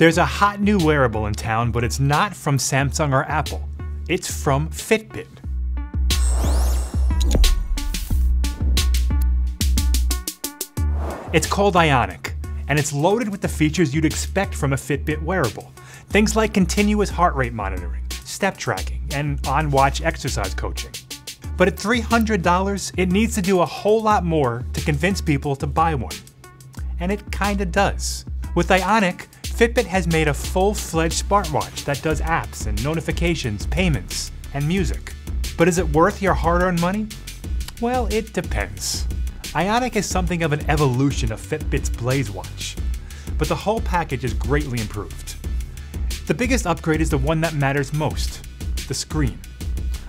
There's a hot new wearable in town, but it's not from Samsung or Apple. It's from Fitbit. It's called Ionic, and it's loaded with the features you'd expect from a Fitbit wearable. Things like continuous heart rate monitoring, step tracking, and on-watch exercise coaching. But at $300, it needs to do a whole lot more to convince people to buy one. And it kinda does. With Ionic, Fitbit has made a full-fledged smartwatch that does apps and notifications, payments, and music. But is it worth your hard-earned money? Well, it depends. Ionic is something of an evolution of Fitbit's Blaze watch, but the whole package is greatly improved. The biggest upgrade is the one that matters most, the screen.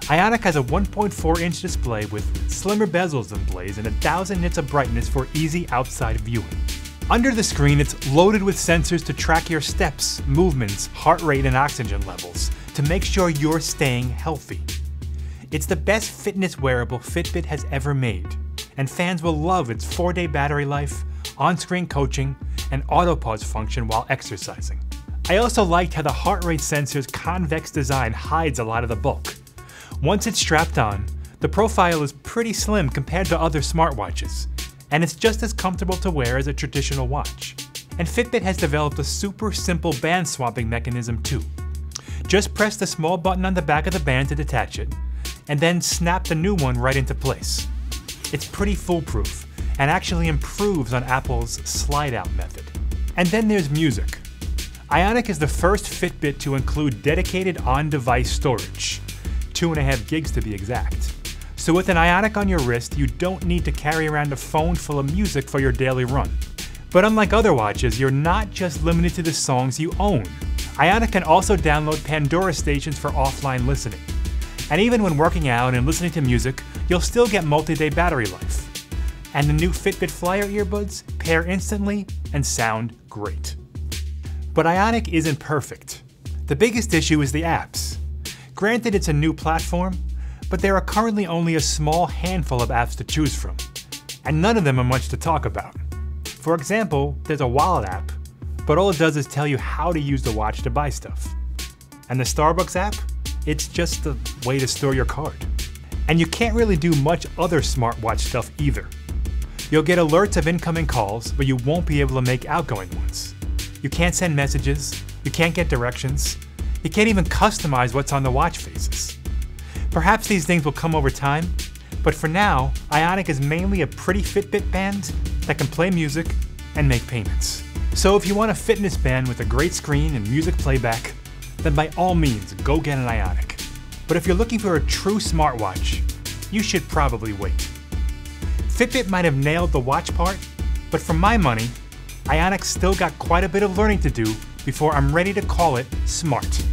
Ionic has a 1.4-inch display with slimmer bezels than Blaze and 1,000 nits of brightness for easy outside viewing. Under the screen, it's loaded with sensors to track your steps, movements, heart rate, and oxygen levels to make sure you're staying healthy. It's the best fitness wearable Fitbit has ever made, and fans will love its 4-day battery life, on-screen coaching, and auto-pause function while exercising. I also liked how the heart rate sensor's convex design hides a lot of the bulk. Once it's strapped on, the profile is pretty slim compared to other smartwatches, and it's just as comfortable to wear as a traditional watch. And Fitbit has developed a super simple band swapping mechanism too. Just press the small button on the back of the band to detach it, and then snap the new one right into place. It's pretty foolproof, and actually improves on Apple's slide-out method. And then there's music. Ionic is the first Fitbit to include dedicated on-device storage, 2.5 gigs to be exact. So with an Ionic on your wrist, you don't need to carry around a phone full of music for your daily run. But unlike other watches, you're not just limited to the songs you own. Ionic can also download Pandora stations for offline listening. And even when working out and listening to music, you'll still get multi-day battery life. And the new Fitbit Flyer earbuds pair instantly and sound great. But Ionic isn't perfect. The biggest issue is the apps. Granted, it's a new platform, but there are currently only a small handful of apps to choose from, and none of them are much to talk about. For example, there's a wallet app, but all it does is tell you how to use the watch to buy stuff. And the Starbucks app? It's just a way to store your card. And you can't really do much other smartwatch stuff either. You'll get alerts of incoming calls, but you won't be able to make outgoing ones. You can't send messages, you can't get directions, you can't even customize what's on the watch faces. Perhaps these things will come over time, but for now, Ionic is mainly a pretty Fitbit band that can play music and make payments. So if you want a fitness band with a great screen and music playback, then by all means, go get an Ionic. But if you're looking for a true smartwatch, you should probably wait. Fitbit might have nailed the watch part, but for my money, Ionic's still got quite a bit of learning to do before I'm ready to call it smart.